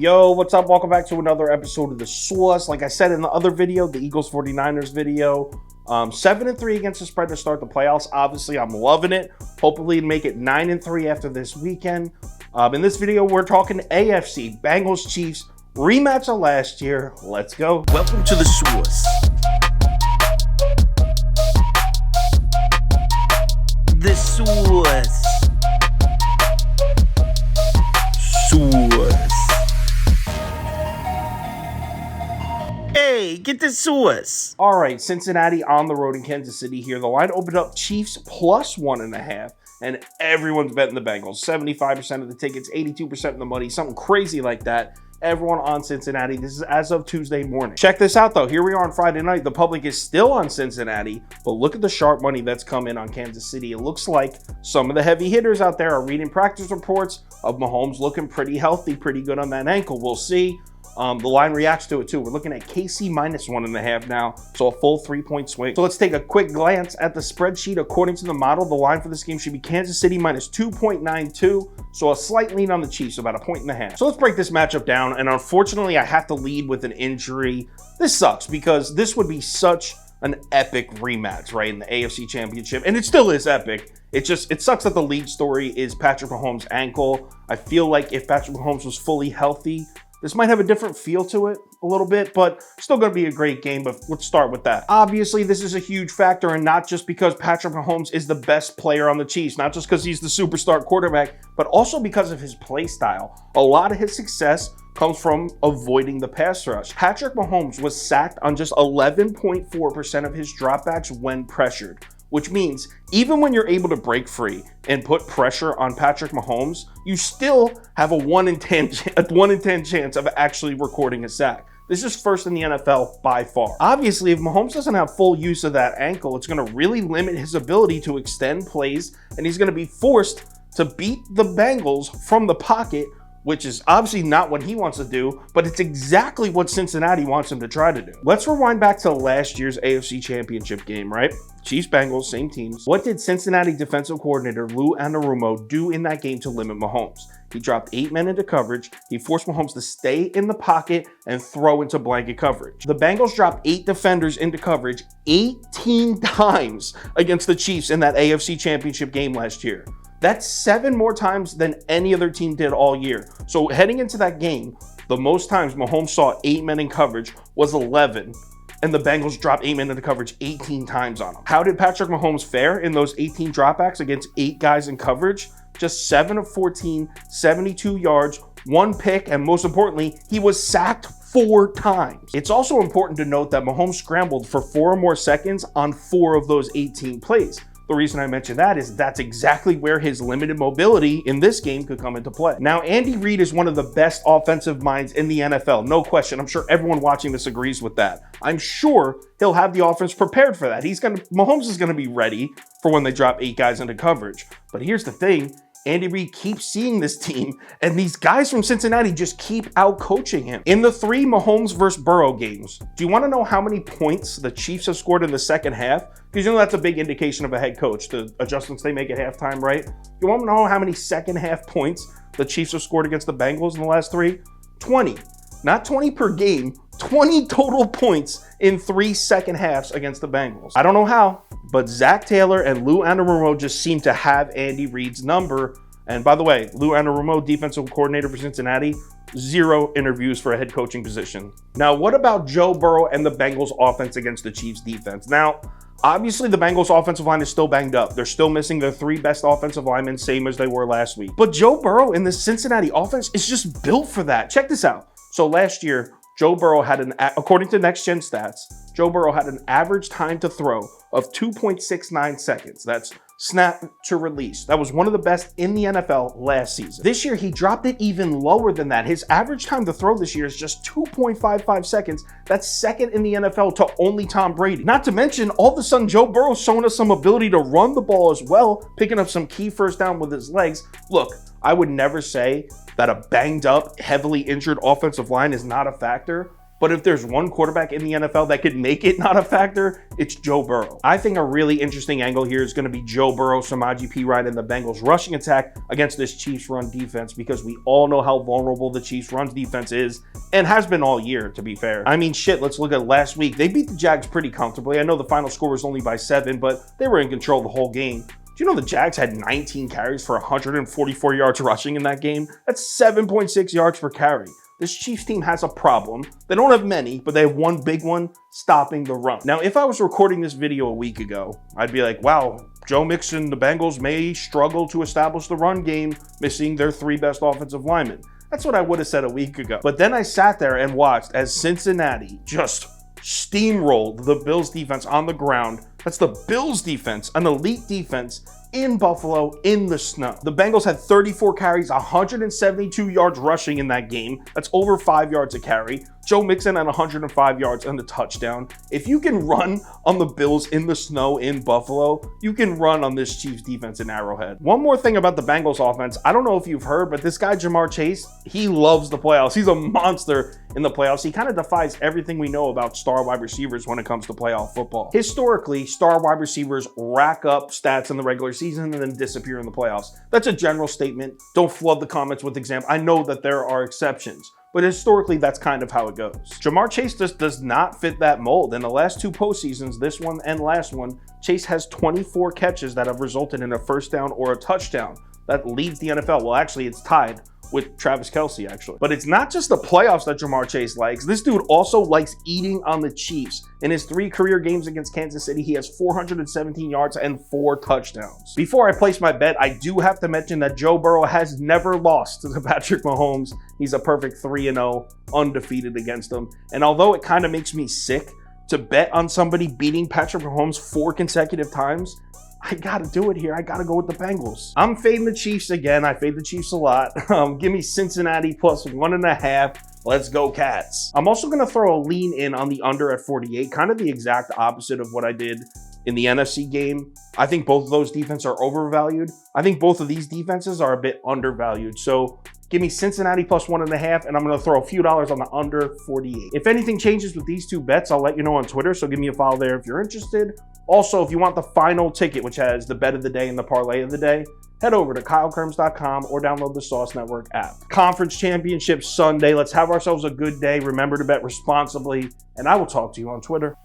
Yo, what's up? Welcome back to another episode of The Sauce. Like I said in the other video, the Eagles 49ers video, 7-3 against the spread to start the playoffs. Obviously, I'm loving it. Hopefully, make it 9-3 after this weekend. In this video, we're talking AFC, Bengals, Chiefs, rematch of last year. Let's go. Welcome to The Sauce. The Sauce. Sauce. Hey, get the sauce. All right, Cincinnati on the road in Kansas City here. The line opened up Chiefs plus 1.5, and everyone's betting the Bengals. 75% of the tickets, 82% of the money, something crazy like that. Everyone on Cincinnati. This is as of Tuesday morning. Check this out, though. Here we are on Friday night. The public is still on Cincinnati, but look at the sharp money that's come in on Kansas City. It looks like some of the heavy hitters out there are reading practice reports of Mahomes looking pretty healthy, pretty good on that ankle. We'll see. The line reacts to it too. We're looking at KC minus 1.5 now, so a full 3-point swing. So let's take a quick glance at the spreadsheet. According to the model, the line for this game should be Kansas City minus 2.92, so a slight lean on the Chiefs, about 1.5. So let's break this matchup down, and unfortunately, I have to lead with an injury. This sucks because this would be such an epic rematch, right, in the AFC Championship, and it still is epic. It sucks that the lead story is Patrick Mahomes' ankle. I feel like if Patrick Mahomes was fully healthy, this might have a different feel to it a little bit, but still going to be a great game. But let's start with that. Obviously, this is a huge factor, and not just because Patrick Mahomes is the best player on the Chiefs, not just because he's the superstar quarterback, but also because of his play style. A lot of his success comes from avoiding the pass rush. Patrick Mahomes was sacked on just 11.4% of his dropbacks when pressured, which means even when you're able to break free and put pressure on Patrick Mahomes, you still have a 1 in 10 chance of actually recording a sack. This is first in the NFL by far. Obviously, if Mahomes doesn't have full use of that ankle, it's going to really limit his ability to extend plays, and he's going to be forced to beat the Bengals from the pocket, which is obviously not what he wants to do, but it's exactly what Cincinnati wants him to try to do. Let's rewind back to last year's AFC Championship game, right? Chiefs-Bengals, same teams. What did Cincinnati defensive coordinator Lou Anarumo do in that game to limit Mahomes? He dropped 8 men into coverage. He forced Mahomes to stay in the pocket and throw into blanket coverage. The Bengals dropped 8 defenders into coverage 18 times against the Chiefs in that AFC Championship game last year. That's 7 more times than any other team did all year. So heading into that game, the most times Mahomes saw 8 men in coverage was 11, and the Bengals dropped 8 men into coverage 18 times on him. How did Patrick Mahomes fare in those 18 dropbacks against 8 guys in coverage? Just 7 of 14, 72 yards, 1 pick, and most importantly, he was sacked 4 times. It's also important to note that Mahomes scrambled for 4 or more seconds on 4 of those 18 plays. The reason I mention that is that's exactly where his limited mobility in this game could come into play. Now, Andy Reid is one of the best offensive minds in the NFL, no question. I'm sure everyone watching this agrees with that. I'm sure he'll have the offense prepared for that. Mahomes is going to be ready for when they drop 8 guys into coverage. But here's the thing. Andy Reid keeps seeing this team, and these guys from Cincinnati just keep out-coaching him. In the 3 Mahomes versus Burrow games, do you want to know how many points the Chiefs have scored in the second half? Because you know that's a big indication of a head coach, the adjustments they make at halftime, right? You want to know how many second half points the Chiefs have scored against the Bengals in the last 3? 20. Not 20 per game, 20 total points in 3 second halves against the Bengals. I don't know how, but Zach Taylor and Lou Anarumo just seem to have Andy Reid's number. And by the way, Lou Anarumo, defensive coordinator for Cincinnati, 0 interviews for a head coaching position. Now, what about Joe Burrow and the Bengals offense against the Chiefs defense? Now, obviously, the Bengals offensive line is still banged up. They're still missing their 3 best offensive linemen, same as they were last week. But Joe Burrow in the Cincinnati offense is just built for that. Check this out. So last year, Joe Burrow had according to Next Gen Stats, Joe Burrow had an average time to throw of 2.69 seconds. That's snap to release. That was one of the best in the NFL last season. This year, he dropped it even lower than that. His average time to throw this year is just 2.55 seconds. That's second in the NFL to only Tom Brady. Not to mention, all of a sudden, Joe Burrow's showing us some ability to run the ball as well, picking up some key first down with his legs. Look, I would never say that a banged up, heavily injured offensive line is not a factor. But if there's one quarterback in the NFL that could make it not a factor, it's Joe Burrow. I think a really interesting angle here is going to be Joe Burrow, Samaje Perine, and the Bengals rushing attack against this Chiefs run defense, because we all know how vulnerable the Chiefs run defense is and has been all year, to be fair. I mean, shit, let's look at last week. They beat the Jags pretty comfortably. I know the final score was only by 7, but they were in control the whole game. Do you know the Jags had 19 carries for 144 yards rushing in that game? That's 7.6 yards per carry. This Chiefs team has a problem. They don't have many, but they have one big one: stopping the run. Now, if I was recording this video a week ago, I'd be like, wow, Joe Mixon, the Bengals may struggle to establish the run game, missing their 3 best offensive linemen. That's what I would have said a week ago. But then I sat there and watched as Cincinnati just steamrolled the Bills defense on the ground. That's the Bills defense, an elite defense, in Buffalo in the snow. The Bengals had 34 carries, 172 yards rushing in that game. That's over 5 yards a carry. Joe Mixon at 105 yards and a touchdown. If you can run on the Bills in the snow in Buffalo, you can run on this Chiefs defense in Arrowhead. One more thing about the Bengals offense. I don't know if you've heard, but this guy Jamar Chase, he loves the playoffs. He's a monster in the playoffs. He kind of defies everything we know about star wide receivers when it comes to playoff football. Historically, star wide receivers rack up stats in the regular season and then disappear in the playoffs. That's a general statement. Don't flood the comments with examples. I know that there are exceptions, but historically, that's kind of how it goes. Jamar Chase just does not fit that mold. In the last 2 postseasons, this one and last one, Chase has 24 catches that have resulted in a first down or a touchdown. That leads the NFL. Well, actually, it's tied with Travis Kelce, actually. But it's not just the playoffs that Jamar Chase likes. This dude also likes eating on the Chiefs. In his 3 career games against Kansas City, he has 417 yards and 4 touchdowns. Before I place my bet, I do have to mention that Joe Burrow has never lost to Patrick Mahomes. He's a perfect 3-0, undefeated against him. And although it kind of makes me sick to bet on somebody beating Patrick Mahomes 4 consecutive times, I gotta do it here. I gotta go with the Bengals. I'm fading the Chiefs again. I fade the Chiefs a lot. Give me Cincinnati plus 1.5. Let's go Cats. I'm also gonna throw a lean in on the under at 48, kind of the exact opposite of what I did in the NFC game. I think both of those defenses are overvalued. I think both of these defenses are a bit undervalued. So give me Cincinnati plus 1.5, and I'm going to throw a few dollars on the under 48. If anything changes with these 2 bets, I'll let you know on Twitter, so give me a follow there if you're interested. Also, if you want the final ticket, which has the bet of the day and the parlay of the day, head over to KyleKirms.com or download the Sauce Network app. Conference Championship Sunday. Let's have ourselves a good day. Remember to bet responsibly, and I will talk to you on Twitter.